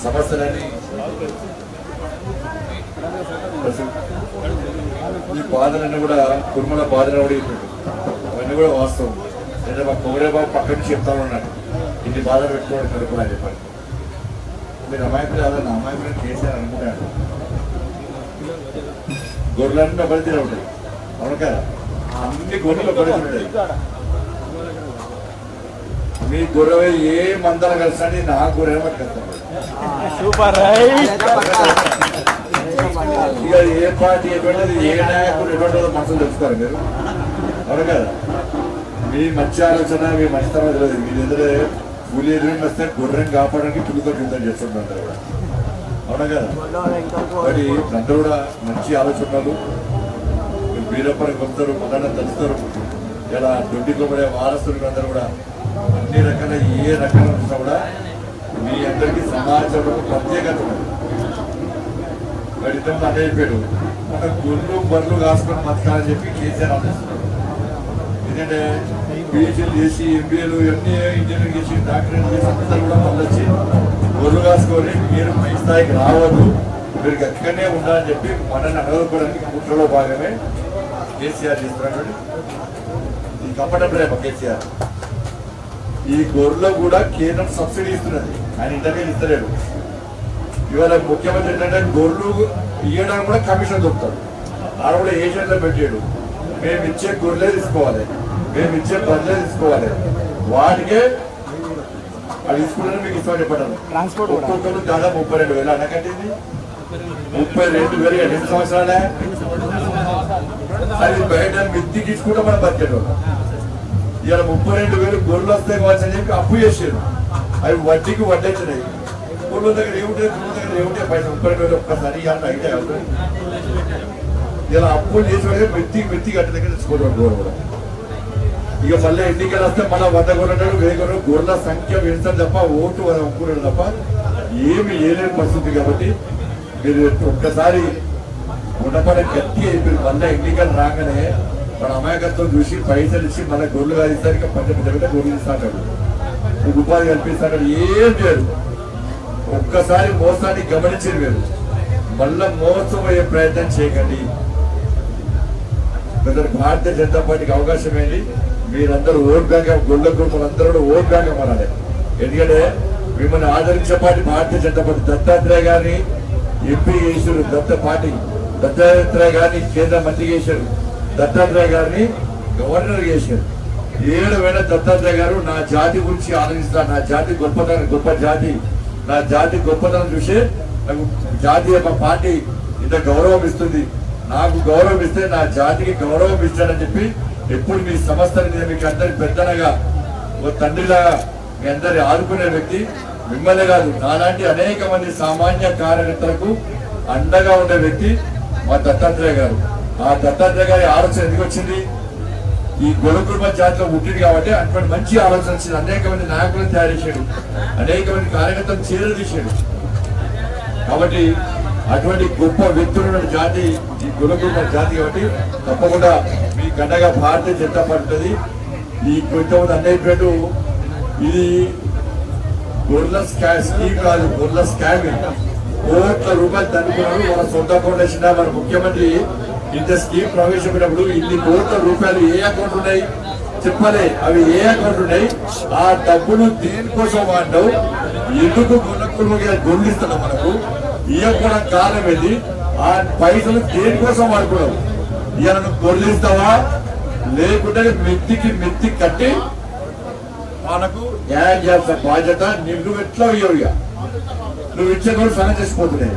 సమస్యలని ఈ బాధలన్నీ కూడా కుర్మల బాధలు కూడా అవన్నీ కూడా వాస్తవం. లేదా మా కొమరేబాబు పక్క నుంచి చెప్తా ఉన్నాడు ఇన్ని బాధలు పెట్టుకోవడం కనుక అని చెప్పాలి. మీరు అమాయకులు కాదన్న అమాయకులు కేసీఆర్ అనుకుంటాడు. గొర్రెలన్నీ అబద్ధిలో ఉంటాయి అవును కదా, అన్ని గొర్రెలు అబద్ధి ఉంటాయి. మీ గొర్రె ఏ మందర కలిసి నా గొర్రె పట్టుకొస్తాను. ఇక ఏ పార్టీ ఎటువంటిది ఏ నాయకుడు ఎటువంటిదో మనసులు తెలుస్తారు మీరు అవును కదా. మీ మంచి ఆలోచన మీ మంచితనం తెలియదు. మీరు ఎదురే పులి ఎదురు వస్తే గొర్రెని కాపాడడానికి పులితో యుద్ధం చేస్తుంటారు కూడా అవును కదా. మరి అందరూ కూడా మంచి ఆలోచనలు వీరప్పని కొలుస్తారు మొదట తెలుస్తారు. ఇలా దొడ్డిలో పడే వారసులు అందరూ కూడా అన్ని రకాల ఏ రకాల ఉన్నా కూడా మీ అందరికీ సమాజంలో ప్రత్యేకత ఉన్నది. గడితం అదే పేరు మన గుళ్ళు బర్రెలు కాసుకొని బతకాలని చెప్పి కేసీఆర్ ఆలోచిస్తున్నారు. ఎందుకంటే పీహెచ్డీలు చేసి ఎంబీఏలు ఎన్ని ఇంజనీరింగ్ చేసి డాక్టరేట్ చేసి అందరూ కూడా మళ్ళీ వచ్చి గొర్రెలు కాసుకొని మీరు పై స్థాయికి రావద్దు, మీరు గట్టిగానే ఉండాలని చెప్పి మనల్ని అడగడానికి కుట్రలో భాగమే కేసీఆర్ చేస్తున్నటువంటి ఈ కపట ప్రేమ. కేసీఆర్ ఈ గొర్రెలో కూడా కేంద్రం సబ్సిడీ ఇస్తున్నది, ఆయన ఇంటర్వ్యూలు ఇస్తలేడు. ఇవాళ ముఖ్యమంత్రి ఏంటంటే గొర్రెలు ఇవ్వడానికి కూడా కమిషన్ దొరుకుతాడు. ఆడ కూడా ఏజెంట్లో పెట్టాడు. మేము ఇచ్చే గొర్రెలే తీసుకోవాలి, మేము ఇచ్చే బర్రెలే తీసుకోవాలి, వాటికే అది తీసుకుంటే మీకు ఇస్తామని చెప్పాను. ఒక్కొక్కరు దాదాపు 32,000 అన్నకట్టింది. 32,000 ఎన్ని సంవత్సరాలే అది బయట మిత్తి తీసుకుంటే మనం బతికేటోళ్ళం. ఇవాళ 32,000 గొర్రెలు వస్తాయి కావచ్చు అని చెప్పి అప్పు చేసారు. అవి వడ్డీకి వడ్డెచ్చినాయి. గొర్రెల దగ్గర ఏముంటాయి, గొర్రెల దగ్గర ఏముంటాయి పైసలు 32,000 ఒక్కసారి అయితే కాదు. ఇలా అప్పులు చేసి మెత్తి గట్టి దగ్గర తెచ్చుకోవడం గొర్రెలు కూడా. ఇక మళ్ళీ ఎన్నికలు వస్తే మళ్ళీ 100 గొర్రెలు 1000 గొర్రెల సంఖ్య పెంచాలి తప్ప ఓటు ఒప్పుకోవడం తప్ప ఏమి ఏలేని పరిస్థితి. కాబట్టి మీరు ఒక్కసారి ఉండపడే గట్టి మీరు మళ్ళీ ఎన్నికలు రాగానే మన అమాయకత్వం చూసి పైసలు ఇచ్చి మన గొర్రెలు కాదిస్తానికి పెద్ద గొర్రెలు ఇస్తాడు, ఉపాధి కల్పిస్తాడు. ఏం లేదు. ఒక్కసారి మోసాన్ని గమనించింది మీరు మళ్ళా మోసపోయే ప్రయత్నం చేయకండి. భారతీయ జనతా పార్టీకి అవకాశం ఏంటి, మీరందరూ ఓట్ బ్యాంక్ గొర్రెల గ్రూపులందరూ ఓట్ బ్యాంక్ మారాలి. ఎందుకంటే మిమ్మల్ని ఆదరించే పార్టీ భారతీయ జనతా పార్టీ. దత్తాత్రేయ గారిని ఎంపీ చేశారు, దత్తాత్రేయ గారిని కేంద్ర మంత్రి చేశారు, దత్తాత్రేయ గారిని గవర్నర్ చేశారు. 7 వేల దత్తాత్రేయ గారు నా జాతి గురించి ఆలోచిస్తారు. నా జాతి గొప్పతనం, గొప్ప జాతి, నా జాతి గొప్పతనం చూసి నాకు జాతీయ పార్టీ ఇంత గౌరవం ఇస్తుంది, నాకు గౌరవం ఇస్తే నా జాతికి గౌరవం ఇస్తాడని చెప్పి ఎప్పుడు మీ సంస్థల మీద మీకు అందరికి పెద్దనగా ఒక తండ్రిలాగా మీ అందరి ఆదుకునే వ్యక్తి మిమ్మల్ని కాదు నాలాంటి అనేక మంది సామాన్య కార్యకర్తలకు అండగా ఉండే వ్యక్తి మా దత్తాత్రేయ గారు. ఆ దత్తాత్రేయ గారి ఆలోచన ఎందుకు వచ్చింది, ఈ గొలుకుర్మ జాతిలో పుట్టింది కాబట్టి అటువంటి మంచి ఆలోచన వచ్చింది. అనేక మంది నాయకులను తయారు చేశాడు, అనేక మంది కార్యకర్తలను చేరదీశాడు. కాబట్టి అటువంటి గొప్ప వ్యక్తులు జాతి ఈ గొలుకుర్మ జాతి. కాబట్టి తప్పకుండా మీ గంటగా భారతీయ జనతా పార్టీ ఉంటుంది. ఈ కొంతమంది అన్నయ్యపేట ఇది గొర్రెల స్కీమ్ కాదు, గొర్రెల స్కామింగ్. కోట్ల రూపాయలు తండుకున్నారు. మన సొంత అకౌంట్ వచ్చిన మన ముఖ్యమంత్రి ఇంత స్కీమ్ ప్రవేశపెట్టినప్పుడు ఇన్ని కోట్ల రూపాయలు ఏ అకౌంట్ ఉన్నాయి చెప్పలే, అవి ఏ అకౌంట్ ఉన్నాయి, ఆ డబ్బులు దేనికోసం వాడినావు, ఎందుకు గొర్రెలు ఇస్తున్నావు, మనకు ఇవ్వకుండా కారణం ఏంటి, ఆ పైసలు దేనికోసం వాడుకున్నావు. ఇవాళ నువ్వు గొర్రెలు ఇస్తావా లేకుంటే మెత్తి కట్టి మనకు న్యాయం చేస్తా బాధ్యత నువ్వు ఎట్లా ఇవ్వవు. ఇక నువ్వు ఇచ్చే కూడా సహాయం చేసిపోతున్నాయి.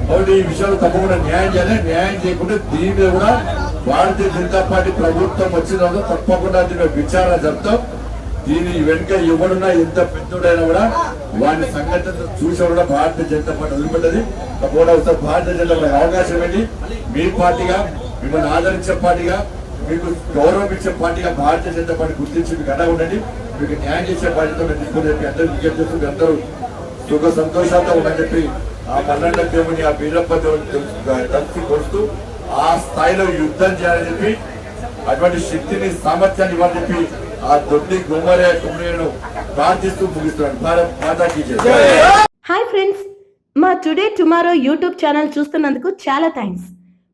కాబట్టి ఈ విషయాలు తప్పకుండా న్యాయం చేయాలి. న్యాయం చేయకుండా దీని మీద కూడా భారతీయ జనతా పార్టీ ప్రభుత్వం వచ్చిన తర్వాత తప్పకుండా దీని విచారణ జరుపుతాం. దీని వెనుక ఎవడున్నా ఎంత పెద్దడైనా కూడా వాడి సంఘటన చూసే కూడా భారతీయ జనతా పార్టీ వదిలిపెట్టది. తప్పకుండా ఒకసారి భారతీయ జనతా పార్టీ అవకాశం ఏంటి, మీ పార్టీగా మిమ్మల్ని ఆదరించే పార్టీగా మీకు గౌరవం ఇచ్చే పార్టీగా భారతీయ జనతా పార్టీ గుర్తించి మీకు అండగా ఉండండి. మీకు న్యాయం చేసే పార్టీతో మేము తీసుకుని అందరూ విజ్ఞప్తి చేస్తూ అందరూ సుఖ సంతోషాలతో ఉండని చెప్పి ఆ మల్లన్న దేవుని ఆ వీరప్ప దేవుని కలిసి కొడుతూ ఆ స్థాయిలో యుద్ధం చేయాలని చెప్పి అటువంటి శక్తిని సామర్థ్యాన్ని ఇవ్వాలని చెప్పి ఆ దొడ్డి గుమ్మరే కుమ్మరేను ప్రార్థిస్తూ ముగిస్తున్నాను. భారత్ మాతాకి జై. హాయ్ ఫ్రెండ్స్, మా టుడే టుమారో యూట్యూబ్ ఛానల్ చూస్తున్నందుకు చాలా థ్యాంక్స్.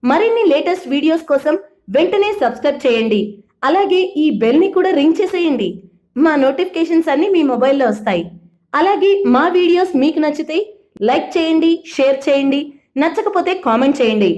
మరిన్ని లేటెస్ట్ వీడియోస్ కోసం వెంటనే సబ్స్క్రైబ్ చేయండి. అలాగే ఈ బెల్ ని కూడా రింగ్ చేసేయండి. మా నోటిఫికేషన్స్ అన్ని మీ మొబైల్లో వస్తాయి. అలాగే మా వీడియోస్ మీకు నచ్చితే లైక్ చేయండి, షేర్ చేయండి, నచ్చకపోతే కామెంట్ చేయండి.